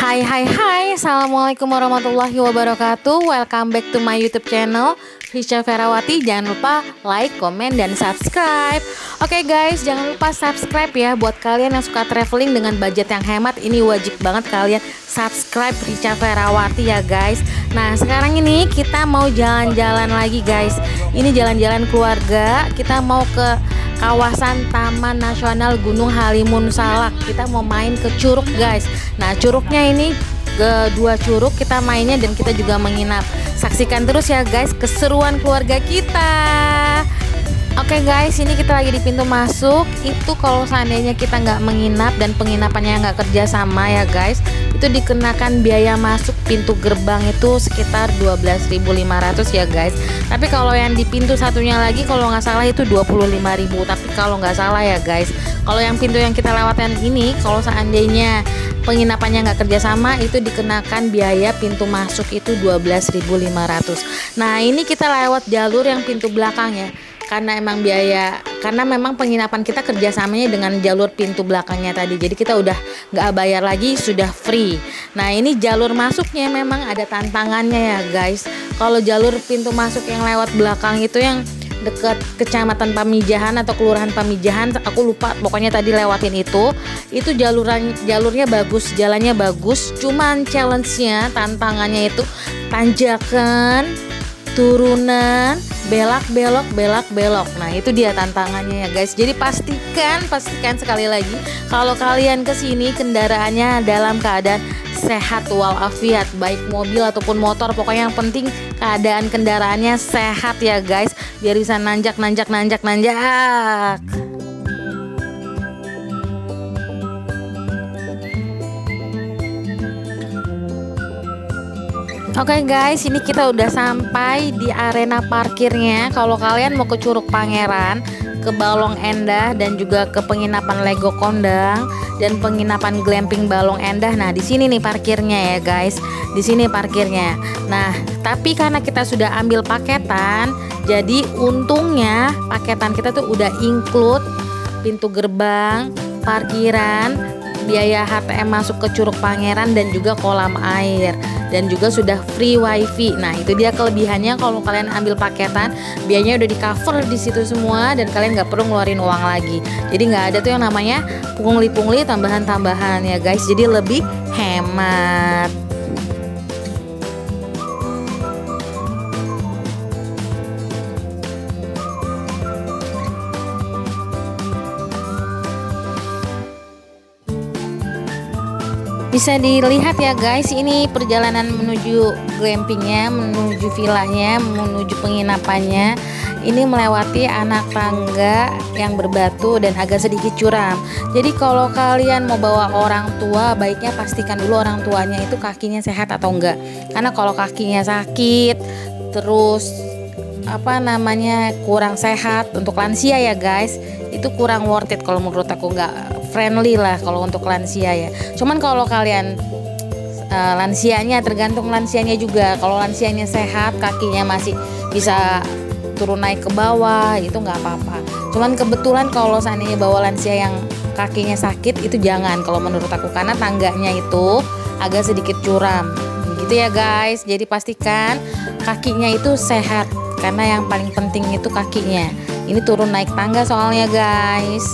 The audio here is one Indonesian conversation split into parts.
Hai, Assalamualaikum warahmatullahi wabarakatuh. Welcome back to my YouTube channel Richa Ferawati. Jangan lupa like, komen, dan subscribe. Oke guys, jangan lupa subscribe ya. Buat kalian yang suka traveling dengan budget yang hemat, ini wajib banget kalian subscribe Richa Ferawati ya guys. Nah sekarang ini kita mau jalan-jalan lagi guys. Ini jalan-jalan keluarga. Kita mau ke kawasan Taman Nasional Gunung Halimun Salak. Kita mau main ke Curug guys. Nah curugnya ini kedua curug kita mainnya dan kita juga menginap. Saksikan terus ya guys keseruan keluarga kita. Oke guys, ini kita lagi di pintu masuk. Itu kalau seandainya kita nggak menginap dan penginapannya nggak kerja sama ya guys, itu dikenakan biaya masuk pintu gerbang itu sekitar 12.500 ya guys. Tapi kalau yang di pintu satunya lagi kalau nggak salah itu 25.000. Tapi kalau nggak salah ya guys, kalau yang pintu yang kita lewatkan ini, kalau seandainya penginapannya nggak kerjasama itu dikenakan biaya pintu masuk itu 12.500. Nah ini kita lewat jalur yang pintu belakang ya, karena memang penginapan kita kerjasamanya dengan jalur pintu belakangnya tadi, jadi kita udah nggak bayar lagi, sudah free. Nah ini jalur masuknya memang ada tantangannya ya guys. Kalau jalur pintu masuk yang lewat belakang itu yang dekat Kecamatan Pamijahan atau Kelurahan Pamijahan, aku lupa, pokoknya tadi lewatin itu jalurnya bagus, jalannya bagus, cuman challenge-nya, tantangannya itu tanjakan, turunan, belok. Nah itu dia tantangannya ya guys. Jadi pastikan sekali lagi kalau kalian kesini kendaraannya dalam keadaan sehat walafiat, baik mobil ataupun motor, pokoknya yang penting keadaan kendaraannya sehat ya guys, biar bisa nanjak. Oke guys, ini kita udah sampai di arena parkirnya. Kalau kalian mau ke Curug Pangeran, ke Balong Endah, dan juga ke penginapan Lego Kondang dan penginapan glamping Balong Endah, nah di sini nih parkirnya ya guys. Di sini parkirnya. Nah, tapi karena kita sudah ambil paketan, jadi untungnya paketan kita tuh udah include pintu gerbang, parkiran, biaya HTM masuk ke Curug Pangeran, dan juga kolam air, dan juga sudah free wifi. Nah itu dia kelebihannya kalau kalian ambil paketan, biayanya udah di cover di situ semua dan kalian nggak perlu ngeluarin uang lagi. Jadi nggak ada tuh yang namanya pungli tambahan ya guys, jadi lebih hemat. Bisa dilihat ya guys, ini perjalanan menuju glampingnya, menuju villanya, menuju penginapannya. Ini melewati anak tangga yang berbatu dan agak sedikit curam. Jadi kalau kalian mau bawa orang tua, baiknya pastikan dulu orang tuanya itu kakinya sehat atau enggak. Karena kalau kakinya sakit, terus kurang sehat untuk lansia ya guys, itu kurang worth it kalau menurut aku, nggak friendly lah kalau untuk lansia ya. Cuman kalau kalian lansianya, tergantung lansianya juga. Kalau lansianya sehat, kakinya masih bisa turun naik ke bawah, itu nggak apa-apa. Cuman kebetulan kalau seandainya bawa lansia yang kakinya sakit, itu jangan kalau menurut aku, karena tangganya itu agak sedikit curam gitu ya guys. Jadi pastikan kakinya itu sehat, karena yang paling penting itu kakinya. Ini turun naik tangga soalnya guys.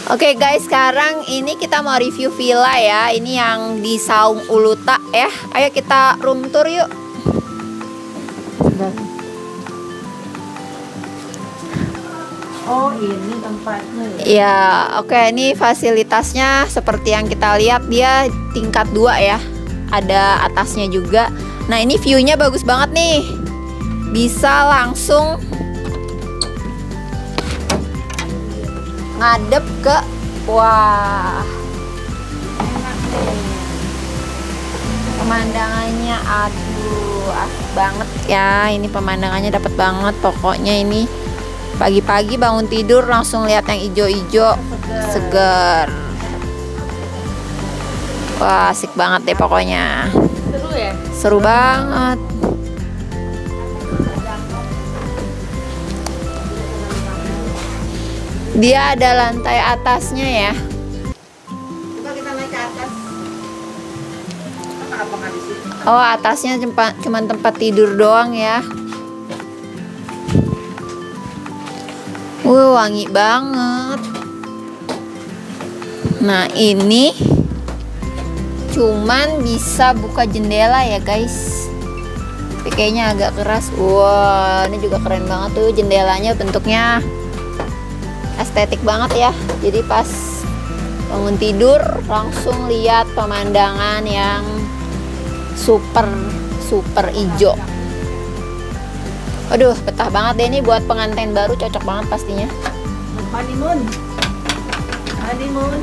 Oke guys, sekarang ini kita mau review villa ya. Ini yang di Saung Uluta ya. Ayo kita room tour yuk. Oh ini tempatnya ya? Ya, oke, ini fasilitasnya seperti yang kita lihat, dia tingkat 2 ya. Ada atasnya juga. Nah ini view-nya bagus banget nih. Bisa langsung ngadep ke, wah, pemandangannya aduh asik banget ya. Ini pemandangannya dapat banget, pokoknya ini Pagi-pagi bangun tidur langsung lihat yang ijo-ijo, seger. Wah, asik banget deh pokoknya. Seru ya? Seru banget. Dia ada lantai atasnya ya. Coba kita naik ke atas. Apa nggak di sini? Oh, atasnya cuma tempat tidur doang ya. Wangi banget. Nah, ini cuman bisa buka jendela ya guys. Tapi kayaknya agak keras. Wah, ini juga keren banget tuh jendelanya, bentuknya estetik banget ya. Jadi pas bangun tidur langsung lihat pemandangan yang super hijau. Aduh, betah banget deh ini buat pengantin baru, cocok banget pastinya. Honeymoon. Honeymoon.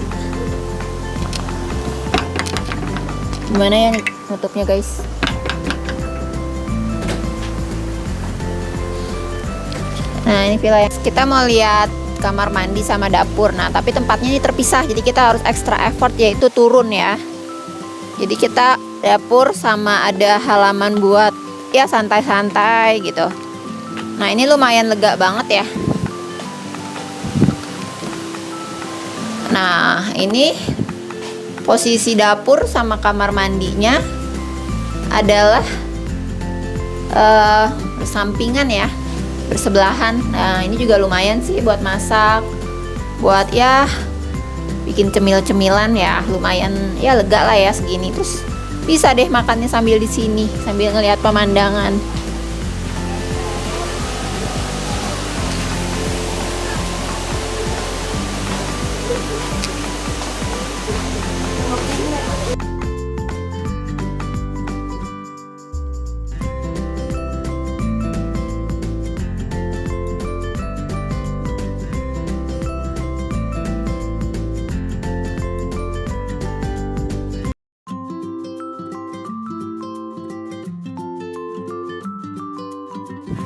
Gimana ya nih nutupnya guys? Nah, ini villa yang kita mau lihat kamar mandi sama dapur. Nah, tapi tempatnya ini terpisah, jadi kita harus extra effort yaitu turun ya. Jadi kita dapur sama ada halaman buat ya santai-santai gitu. Nah, ini lumayan lega banget ya. Nah, ini posisi dapur sama kamar mandinya adalah bersampingan ya, bersebelahan. Nah, ini juga lumayan sih buat masak, buat ya bikin cemil-cemilan ya, lumayan ya, lega lah ya segini. Terus bisa deh makannya sambil di sini, sambil ngelihat pemandangan.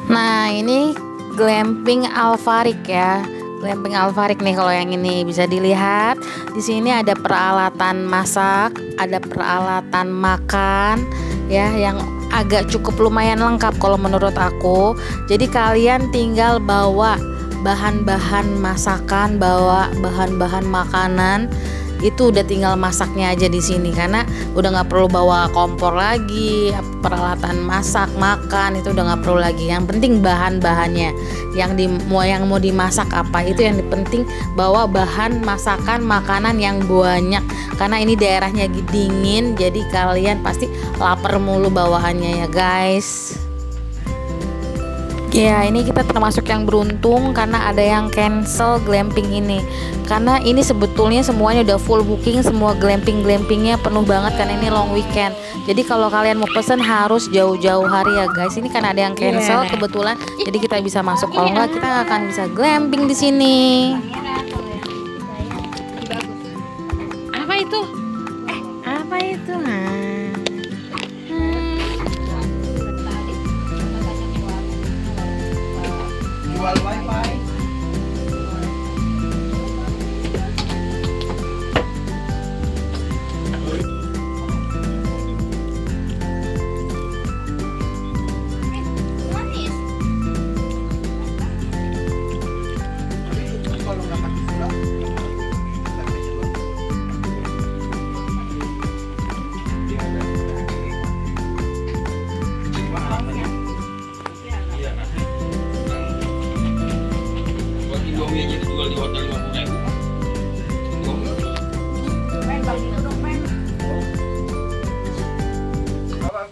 Nah, ini glamping Alvarik ya. Glamping Alvarik nih kalau yang ini bisa dilihat. Di sini ada peralatan masak, ada peralatan makan ya yang agak cukup lumayan lengkap kalau menurut aku. Jadi kalian tinggal bawa bahan-bahan masakan, bawa bahan-bahan makanan, itu udah tinggal masaknya aja di sini, karena udah nggak perlu bawa kompor lagi, peralatan masak makan itu udah nggak perlu lagi. Yang penting bahan-bahannya yang mau dimasak apa, itu yang penting bawa bahan masakan makanan yang banyak, karena ini daerahnya dingin, jadi kalian pasti lapar mulu bawaannya ya guys. Ya, ini kita termasuk yang beruntung karena ada yang cancel glamping ini. Karena ini sebetulnya semuanya udah full booking, semua glampingnya penuh banget karena ini long weekend. Jadi kalau kalian mau pesen harus jauh-jauh hari ya guys. Ini kan ada yang cancel kebetulan, jadi kita bisa masuk. Kalau nggak kita nggak akan bisa glamping di sini. Apa itu? Apa itu? Jual wifi. Kalau nggak pakai gula, pakai gula. Buat Indomie aja dijual di hotel 50.000.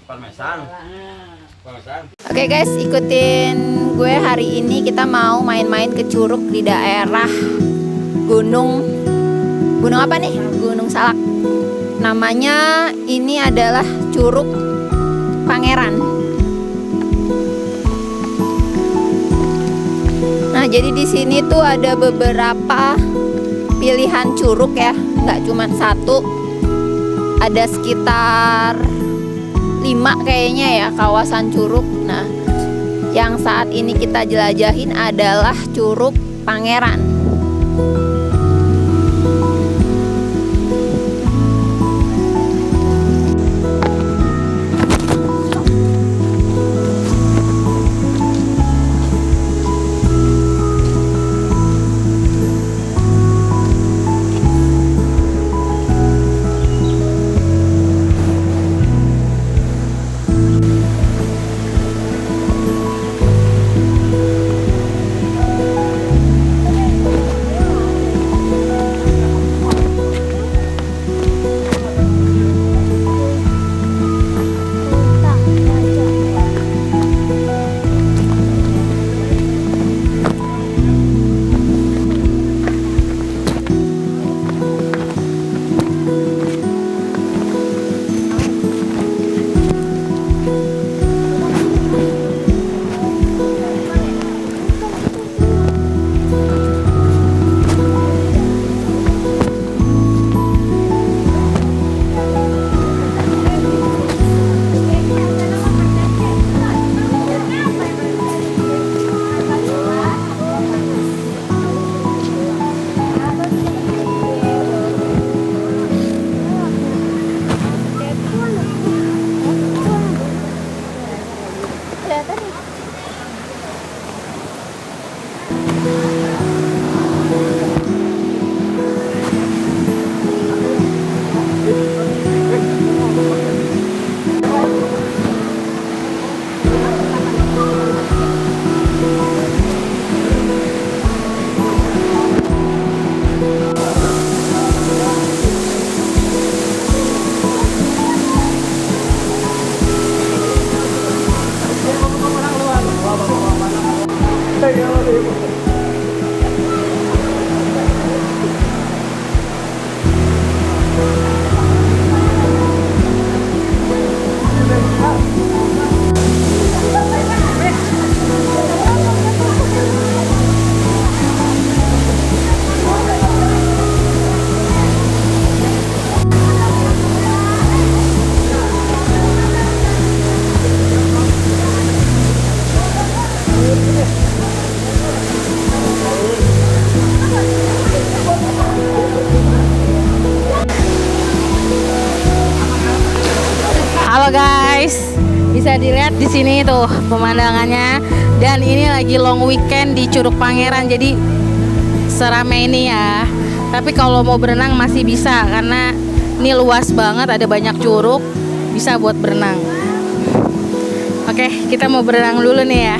Parmesan. Oke guys, ikutin gue hari ini, kita mau main-main ke Curug di daerah Gunung apa nih? Gunung Salak. Namanya ini adalah Curug Pangeran. Nah, jadi di sini tuh ada beberapa pilihan curug ya, nggak cuma satu. Ada sekitar 5 kayaknya ya kawasan curug. Nah, Yang saat ini kita jelajahin adalah Curug Pangeran. Halo guys, bisa dilihat di sini tuh pemandangannya. Dan ini lagi long weekend di Curug Pangeran, jadi seramai ini ya. Tapi kalau mau berenang masih bisa karena ini luas banget, ada banyak curug, bisa buat berenang. Oke, kita mau berenang dulu nih ya.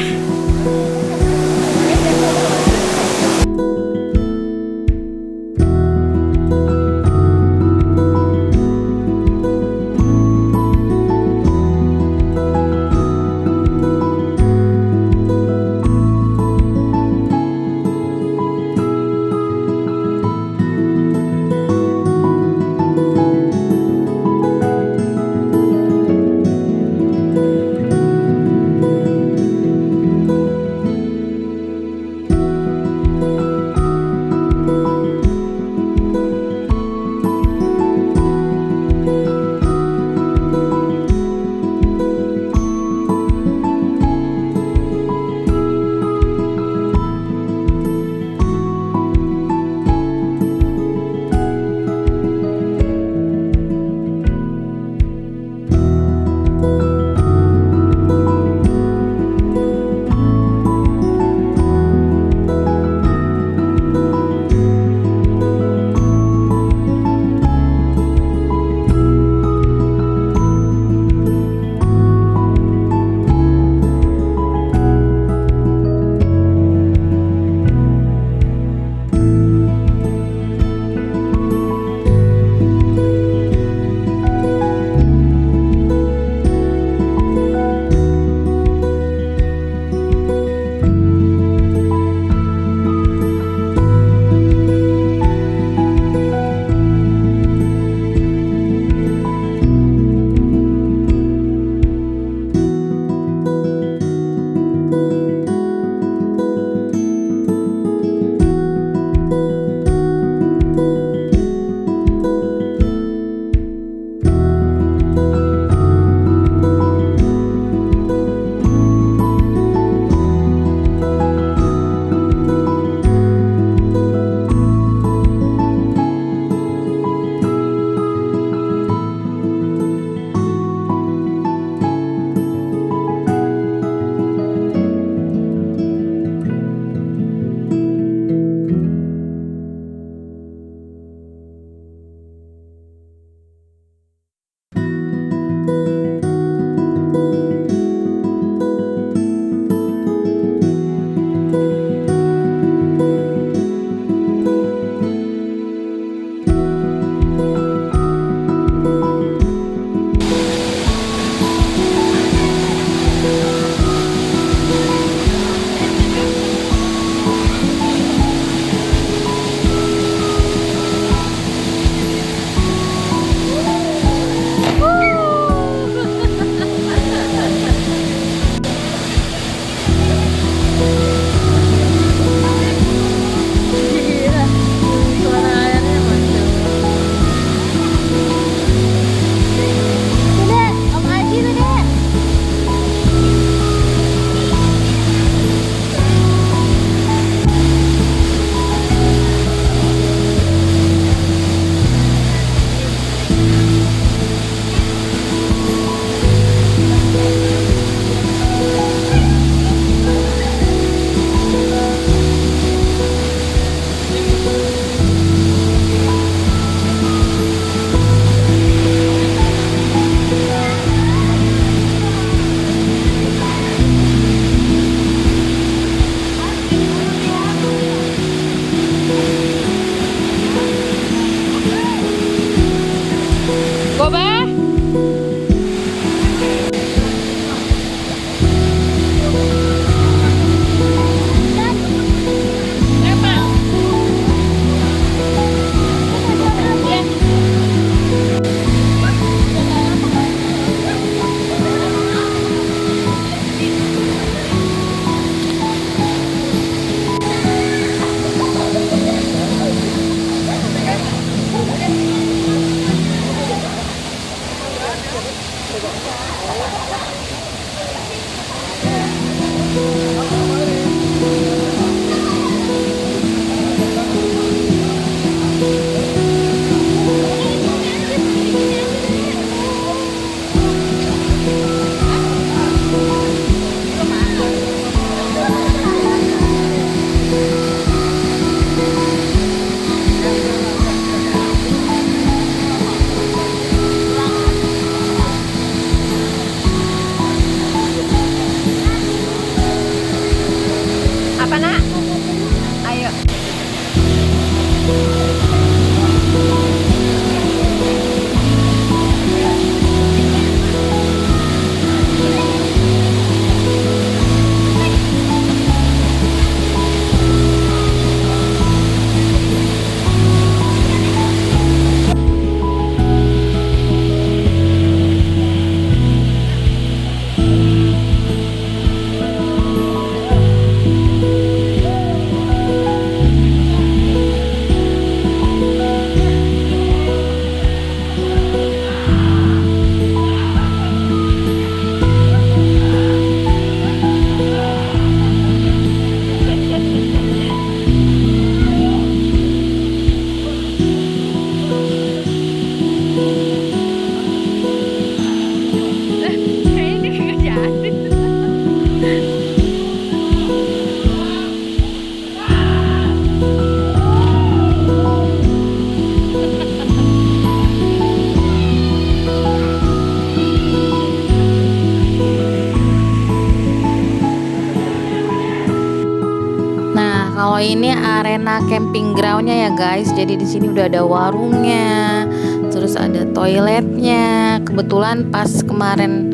arena camping groundnya ya guys. Jadi di sini udah ada warungnya, terus ada toiletnya. Kebetulan pas kemarin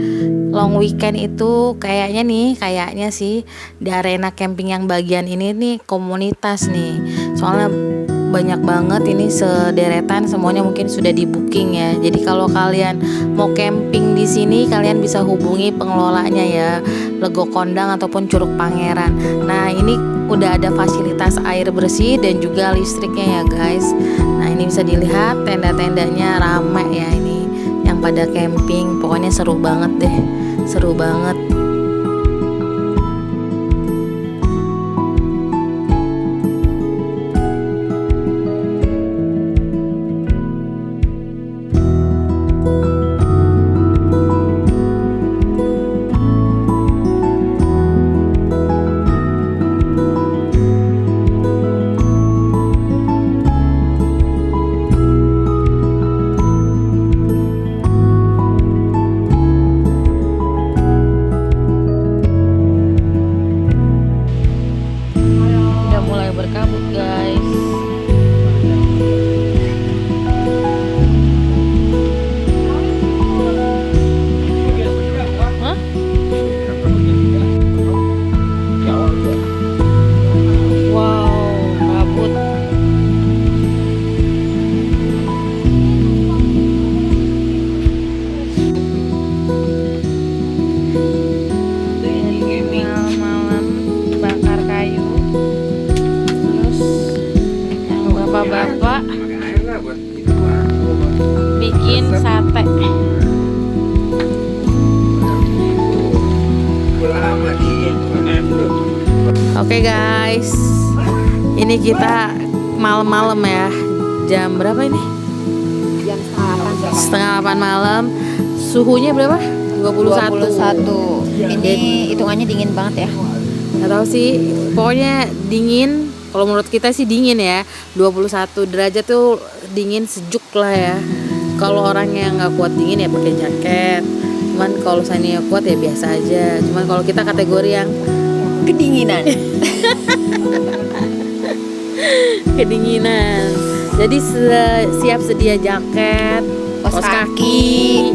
long weekend itu kayaknya sih di arena camping yang bagian ini nih komunitas nih. Soalnya banyak banget ini sederetan, semuanya mungkin sudah di booking ya. Jadi kalau kalian mau camping di sini, kalian bisa hubungi pengelolanya ya, Lego Kondang ataupun Curug Pangeran. Nah ini udah ada fasilitas air bersih dan juga listriknya ya guys. Nah ini bisa dilihat tenda-tendanya rame ya, ini yang pada camping. Pokoknya seru banget deh, seru banget. Berkabut guys. Hah? Wow, kabut. Malam-malam bakar kayu. Bapak bikin sate. Oke guys, ini kita malam-malam ya. Jam berapa ini? Jam Setengah 8 malam. Suhunya berapa? 21. Ini hitungannya dingin banget ya. Gak tahu sih, pokoknya dingin. Kalau menurut kita sih dingin ya, 21 derajat tuh dingin, sejuk lah ya. Kalau orang yang nggak kuat dingin ya pakai jaket. Cuman kalau saya kuat ya biasa aja. Cuman kalau kita kategori yang Kedinginan. kedinginan. Jadi siap sedia jaket, Kaos kaki.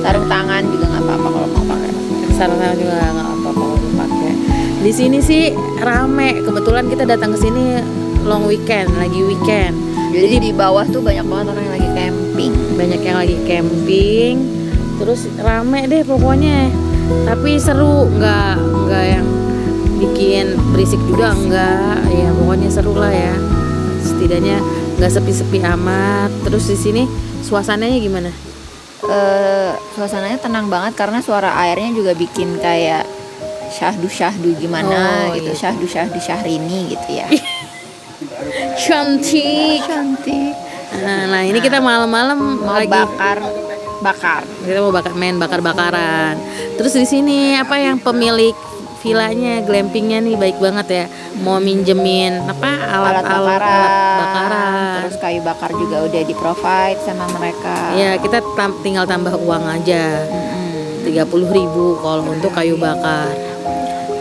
Sarung tangan juga nggak apa-apa kalau mau pakai. sarung tangan juga nggak apa-apa kalau dipakai. Di sini sih rame. Kebetulan kita datang ke sini long weekend, lagi weekend. Jadi di bawah tuh banyak banget orang yang lagi camping. Banyak yang lagi camping. Terus rame deh pokoknya. Tapi seru, nggak yang bikin berisik juga enggak. Ya pokoknya seru lah ya. Setidaknya nggak sepi-sepi amat. Terus di sini suasananya gimana? Suasananya tenang banget karena suara airnya juga bikin kayak syahdu gimana Oh, gitu, iya. syahdu Syahrini gitu ya. Cantik. Cantik. Nah ini kita malam-malam Mau lagi bakar. kita mau main bakar-bakaran. Terus di sini apa yang pemilik villanya, glampingnya nih baik banget ya. Mau minjemin Alat bakaran. Terus kayu bakar juga udah di provide sama mereka. Ya kita tinggal tambah uang aja. 30.000 kalau untuk kayu bakar.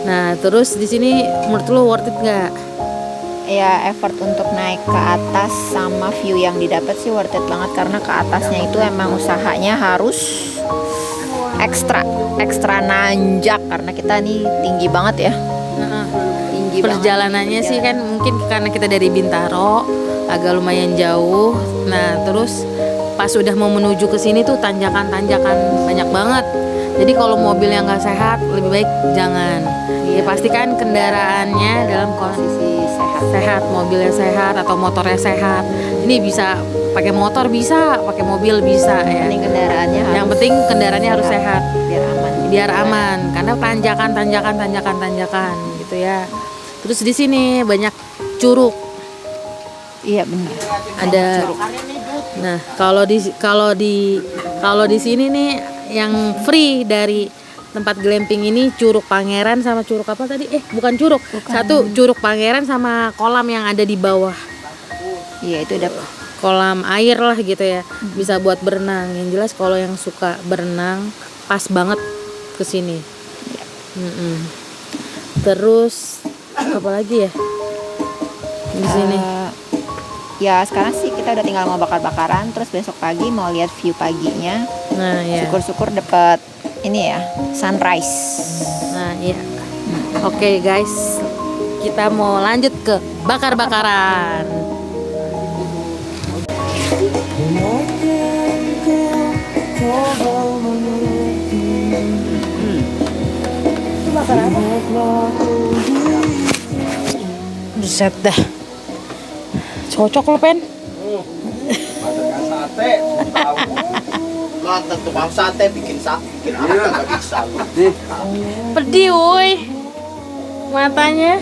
Nah terus di sini menurut lo worth it nggak? Ya effort untuk naik ke atas sama view yang didapat sih worth it banget karena ke atasnya itu emang usahanya harus ekstra nanjak karena kita nih tinggi banget ya. Tinggi Perjalanannya banget. sih kan mungkin karena kita dari Bintaro agak lumayan jauh. Nah terus pas udah mau menuju ke sini tuh tanjakan-tanjakan banyak banget. Jadi kalau mobil yang nggak sehat lebih baik jangan. Ya pastikan kendaraannya dalam kondisi sehat, mobilnya sehat atau motornya sehat. Ini bisa pakai motor bisa, pakai mobil bisa ya. Ini kendaraannya Yang penting kendaraannya harus sehat. biar aman. Karena tanjakan gitu ya. Terus di sini banyak curug. Iya benar. Ada. Nah, kalau di sini nih yang free dari tempat glamping ini Curug Pangeran sama curug apa tadi? Bukan curug. Satu Curug Pangeran sama kolam yang ada di bawah. Iya itu udah Kolam air lah gitu ya. Bisa buat berenang. Yang jelas kalau yang suka berenang pas banget ke sini. Terus apa lagi ya? di sini? Ya sekarang sih kita udah tinggal mau bakar-bakaran, terus besok pagi mau lihat view paginya. Nah, ya. Syukur-syukur dapat ini ya, sunrise. Nah, iya. Oke, guys. Kita mau lanjut ke bakar-bakaran. Buset dah. Cocok lo, Pen. Masakan sate, tahu. Mantan tukang sate bikin apa nggak bisa. Pedih, woi. Matanya.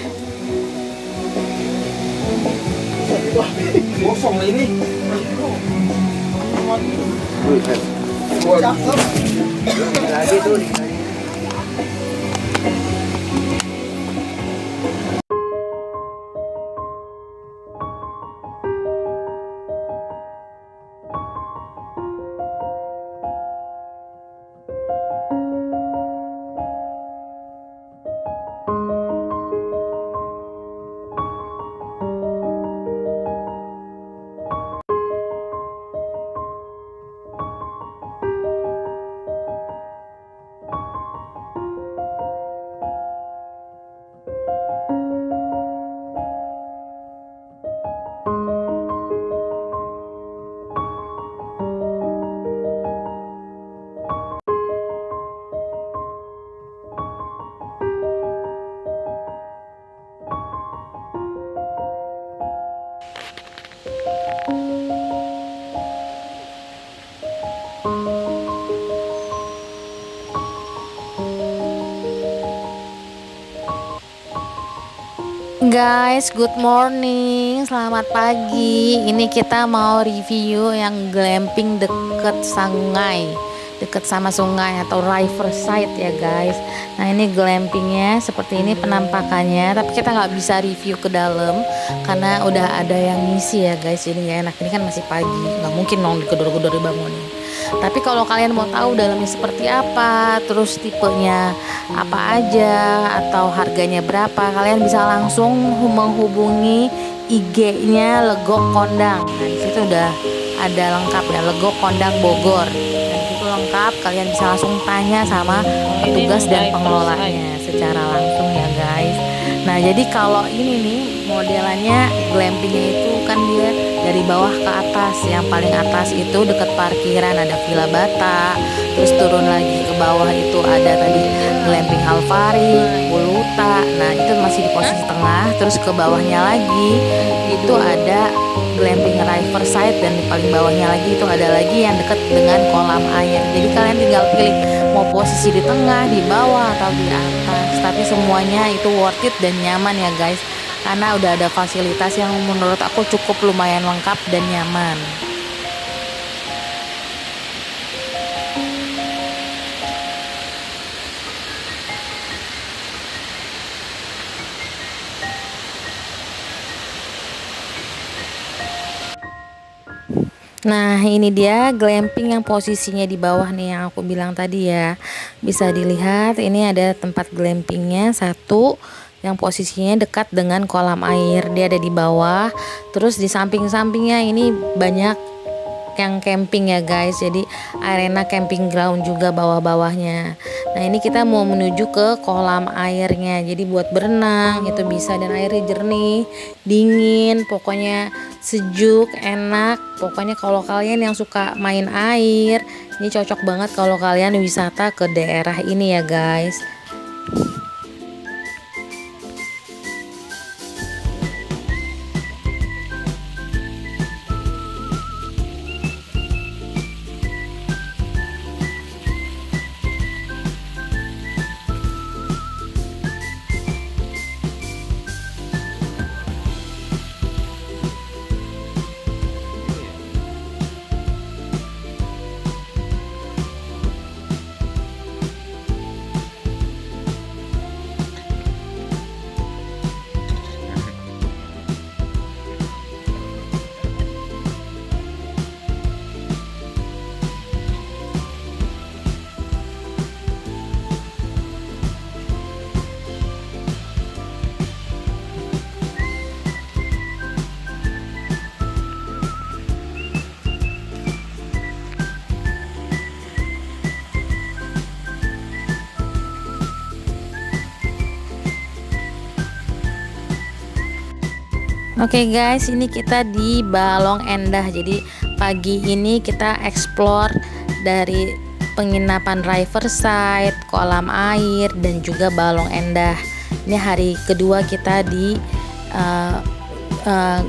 Kosong ini. Cakep. Lagi tuh. Guys, good morning, selamat pagi. Ini kita mau review yang glamping deket sama sungai atau riverside ya guys. Nah ini glampingnya seperti ini penampakannya, tapi kita nggak bisa review ke dalam karena udah ada yang ngisi ya guys. Jadi nggak enak, ini kan masih pagi, nggak mungkin dong digedor-gedor dibangunin. Tapi kalau kalian mau tahu dalamnya seperti apa, terus tipenya apa aja, atau harganya berapa, kalian bisa langsung menghubungi IG-nya Legok Kondang. Nah, di situ udah ada lengkap ya, Legok Kondang Bogor. Nah, di situ lengkap, kalian bisa langsung tanya sama petugas dan pengelolanya secara langsung ya guys. Nah, jadi kalau ini nih modelannya glampingnya itu kan dia dari bawah ke atas. Yang paling atas itu dekat parkiran ada Villa Bata, terus turun lagi ke bawah itu ada tadi glamping Alvari, Uluta. Nah itu masih di posisi tengah. Terus ke bawahnya lagi itu ada glamping Riverside, dan di paling bawahnya lagi itu ada lagi yang dekat dengan kolam air. Jadi kalian tinggal pilih mau posisi di tengah, di bawah, atau di atas. Tapi semuanya itu worth it dan nyaman ya guys, karena udah ada fasilitas yang menurut aku cukup lumayan lengkap dan nyaman. Nah ini dia glamping yang posisinya di bawah nih yang aku bilang tadi ya. Bisa dilihat ini ada tempat glampingnya satu yang posisinya dekat dengan kolam air, dia ada di bawah. Terus di samping-sampingnya ini banyak yang camping ya guys, jadi arena camping ground juga bawah-bawahnya. Nah ini kita mau menuju ke kolam airnya, jadi buat berenang itu bisa, dan airnya jernih, dingin, pokoknya sejuk, enak. Pokoknya kalau kalian yang suka main air, ini cocok banget kalau kalian wisata ke daerah ini ya guys. Oke guys, ini kita di Balong Endah. Jadi pagi ini kita explore dari penginapan Riverside, kolam air, dan juga Balong Endah. Ini hari kedua kita di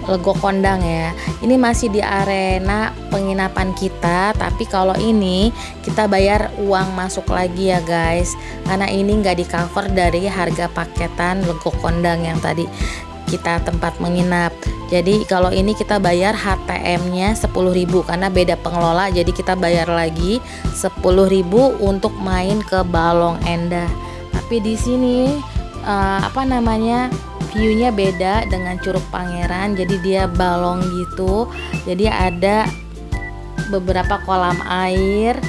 Lego Kondang ya. Ini masih di arena penginapan kita, tapi kalau ini kita bayar uang masuk lagi ya guys, karena ini nggak di cover dari harga paketan Lego Kondang yang tadi kita tempat menginap. Jadi kalau ini kita bayar HTM-nya 10.000 karena beda pengelola, jadi kita bayar lagi 10.000 untuk main ke Balong Endah. Tapi di sini view-nya beda dengan Curug Pangeran, jadi dia balong gitu. Jadi ada beberapa kolam air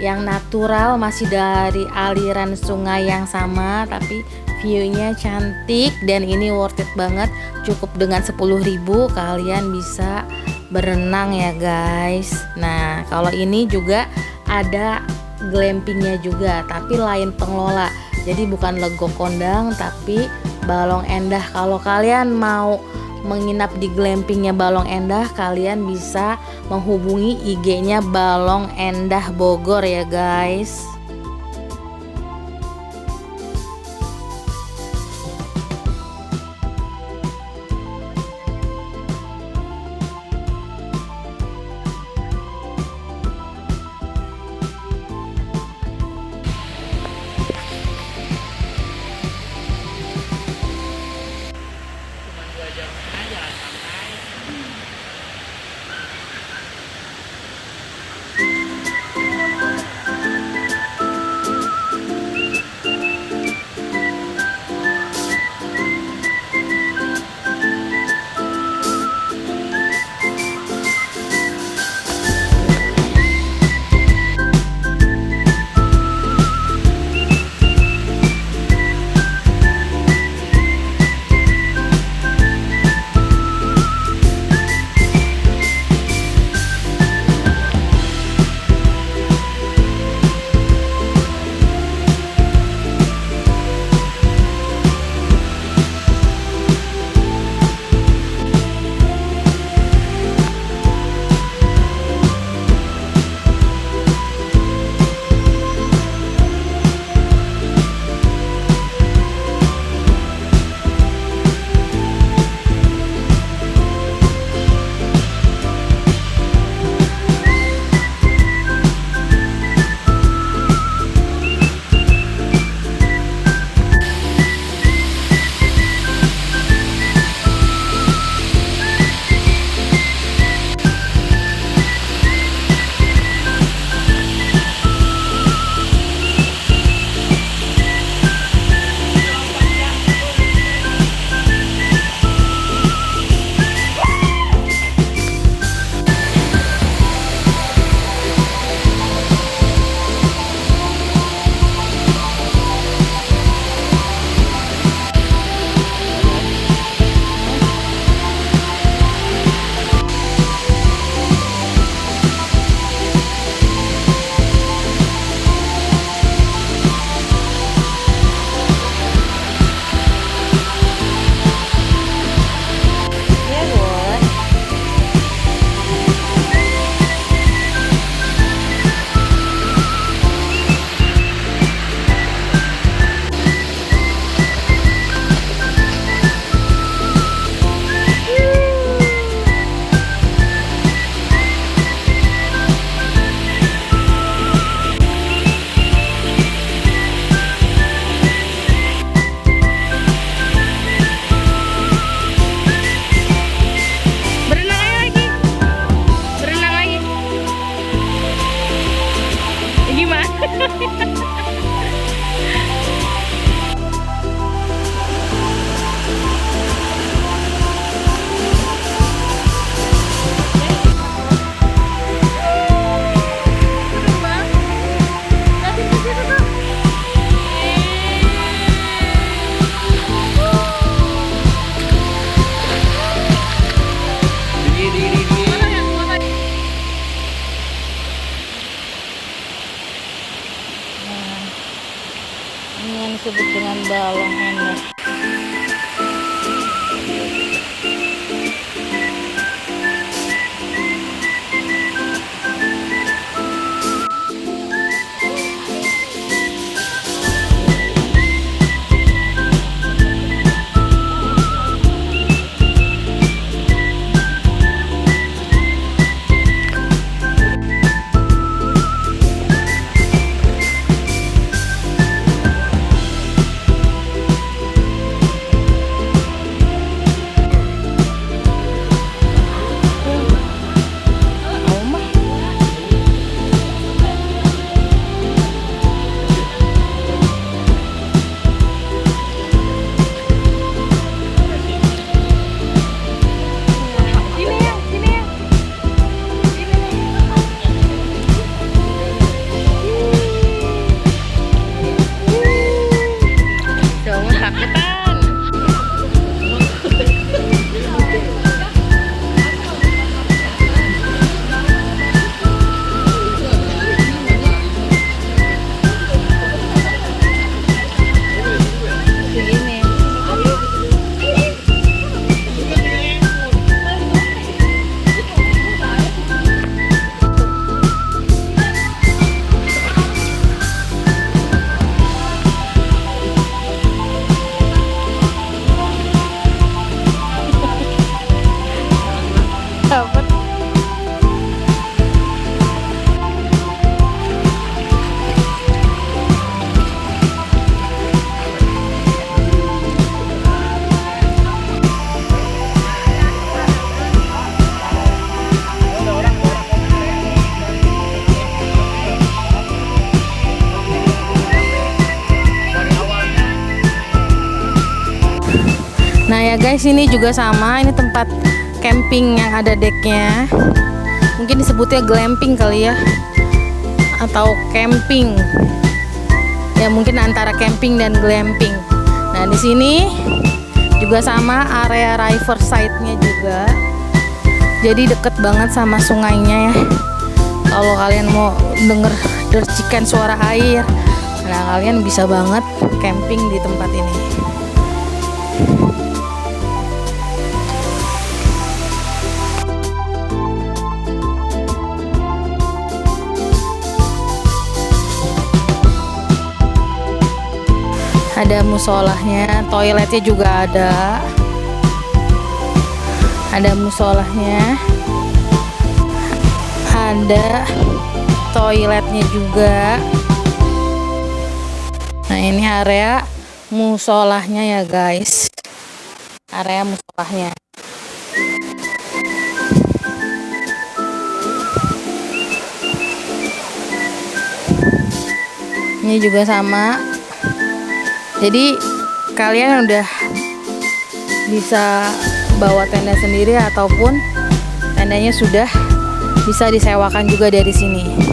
yang natural, masih dari aliran sungai yang sama, tapi view-nya cantik dan ini worth it banget. Cukup dengan 10.000 kalian bisa berenang ya guys. Nah kalau ini juga ada glampingnya juga, tapi lain pengelola. Jadi bukan Lego Kondang tapi Balong Endah. Kalau kalian mau menginap di glampingnya Balong Endah, kalian bisa menghubungi IG-nya Balong Endah Bogor ya guys. disebut dengan balong endah. Nah ya guys, ini juga sama, ini tempat camping yang ada decknya. Mungkin disebutnya glamping kali ya, atau camping. Ya mungkin antara camping dan glamping. Nah di sini juga sama, area riverside-nya juga. Jadi deket banget sama sungainya ya. Kalau kalian mau denger dercikan suara air, nah kalian bisa banget camping di tempat ini. Ada musolahnya, toiletnya juga ada. Ada musolahnya, ada toiletnya juga. Nah ini area musolahnya ya guys, area musolahnya. Ini juga sama. Jadi kalian udah bisa bawa tenda sendiri ataupun tendanya sudah bisa disewakan juga dari sini.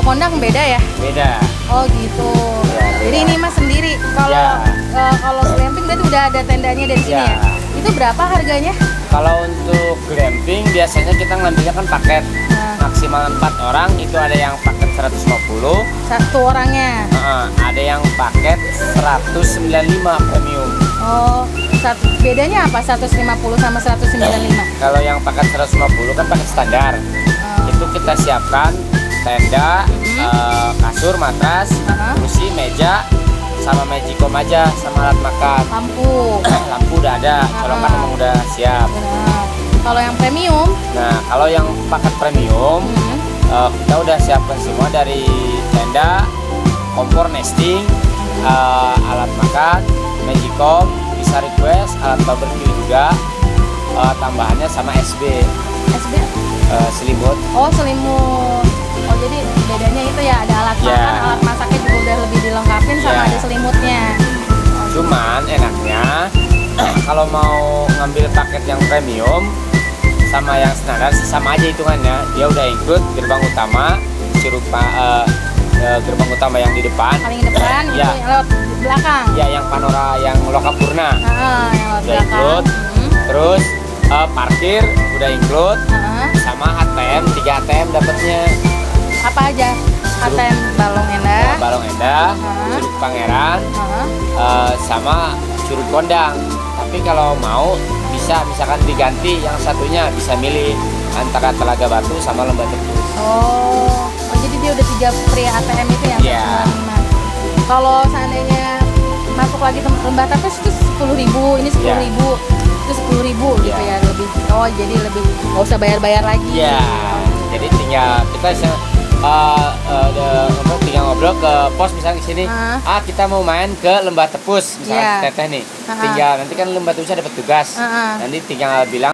Kondang beda ya? Beda. Oh gitu. Ya, beda. Jadi ini mas sendiri. Kalau kalau glamping berarti udah ada tendanya dari sini ya? Itu berapa harganya? Kalau untuk glamping biasanya kita ngambilnya kan paket maksimal 4 orang, itu ada yang paket 150. Satu orangnya. Ada yang paket 195 premium. Oh, bedanya apa 150 sama 195? Kalau yang paket 150 kan paket standar. Itu kita siapkan tenda, kasur, matras, kursi, meja, sama magicom aja, sama alat makan. Lampu. Lampu udah ada, colokan emang udah siap. Kalau yang premium? Nah, kalau yang paket premium, kita udah siapkan semua dari tenda, kompor nesting, alat makan, magicom, bisa request, alat barbecue juga, tambahannya sama SB. SB? Selimut. Oh, selimut. Oh, jadi bedanya itu ya, ada alat makan, alat masaknya juga udah lebih dilengkapin sama ada selimutnya. Cuman enaknya kalau mau ngambil paket yang premium sama yang standar sih sama aja hitungannya. Dia udah include gerbang utama, gerbang utama yang di depan. Paling depan itu yang lewat belakang. Ya, yang Panora, yang Lokapurna. Yang lewat udah belakang. Include. Terus parkir udah include. Sama ATM, 3 ATM dapatnya. Apa aja? ATM Balong Endah, Balong Endah, Curug Pangeran, sama Curug Kondang. Tapi kalau mau bisa misalkan diganti, yang satunya bisa milih antara Telaga Batu sama Lembah Tepus. Oh, jadi dia udah 3 free ATM itu yang 195. Kalau seandainya masuk lagi Lembah Tepus itu 10.000, ini 10.000, itu 10.000 gitu ya lebih. Oh, jadi lebih nggak usah bayar-bayar lagi. Iya. Jadi tinggal kita tinggal ngobrol ke pos misalnya di sini. Kita mau main ke Lembah Tepus misalnya teteh nih. Tinggal nanti kan Lembah Tepusnya dapat tugas. Nanti tinggal bilang.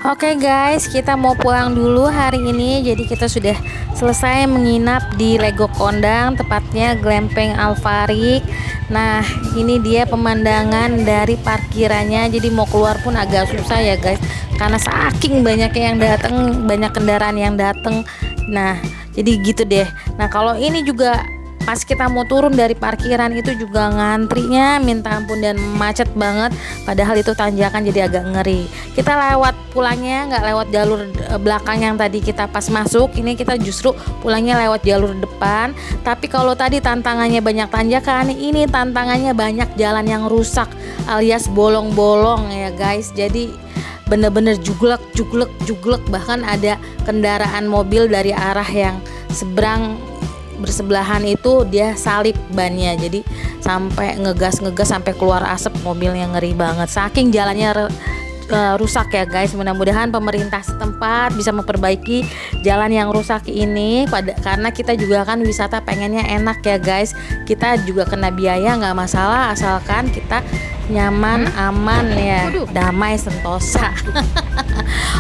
Oke guys, kita mau pulang dulu hari ini. Jadi kita sudah selesai menginap di Lego Kondang, tepatnya Glamping Alfarik. Nah, ini dia pemandangan dari parkirannya. Jadi mau keluar pun agak susah ya guys, karena saking banyaknya yang datang, banyak kendaraan yang datang. Nah, jadi gitu deh. Nah, kalau ini juga pas kita mau turun dari parkiran itu juga ngantrinya minta ampun dan macet banget, padahal itu tanjakan jadi agak ngeri. Kita lewat pulangnya nggak lewat jalur belakang yang tadi kita pas masuk, ini kita justru pulangnya lewat jalur depan. Tapi kalau tadi tantangannya banyak tanjakan, ini tantangannya banyak jalan yang rusak alias bolong-bolong ya guys. Jadi bener-bener juglek, bahkan ada kendaraan mobil dari arah yang seberang bersebelahan itu dia salip bannya, jadi sampai ngegas sampai keluar asap mobilnya, ngeri banget saking jalannya rusak ya guys. Mudah-mudahan pemerintah setempat bisa memperbaiki jalan yang rusak ini, karena kita juga kan wisata pengennya enak ya guys. Kita juga kena biaya nggak masalah, asalkan kita nyaman, aman ya, damai, sentosa.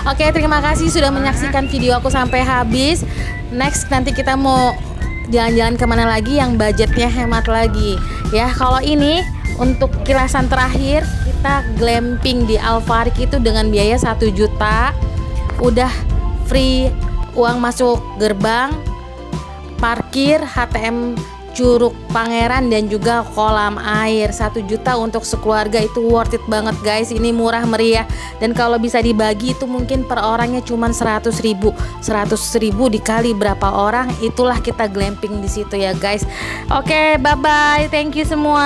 Oke, terima kasih sudah menyaksikan video aku sampai habis. Next nanti kita mau jalan-jalan kemana lagi yang budgetnya hemat lagi ya. Kalau ini untuk kilasan terakhir, kita glamping di Alfarik itu dengan biaya 1 juta, udah free uang masuk gerbang, parkir, HTM Curug Pangeran, dan juga kolam air. 1 juta untuk sekeluarga itu worth it banget guys. Ini murah meriah, dan kalau bisa dibagi itu mungkin per orangnya cuma 100.000. 100.000 dikali berapa orang, itulah kita glamping di situ ya guys. Oke, bye bye, thank you semua.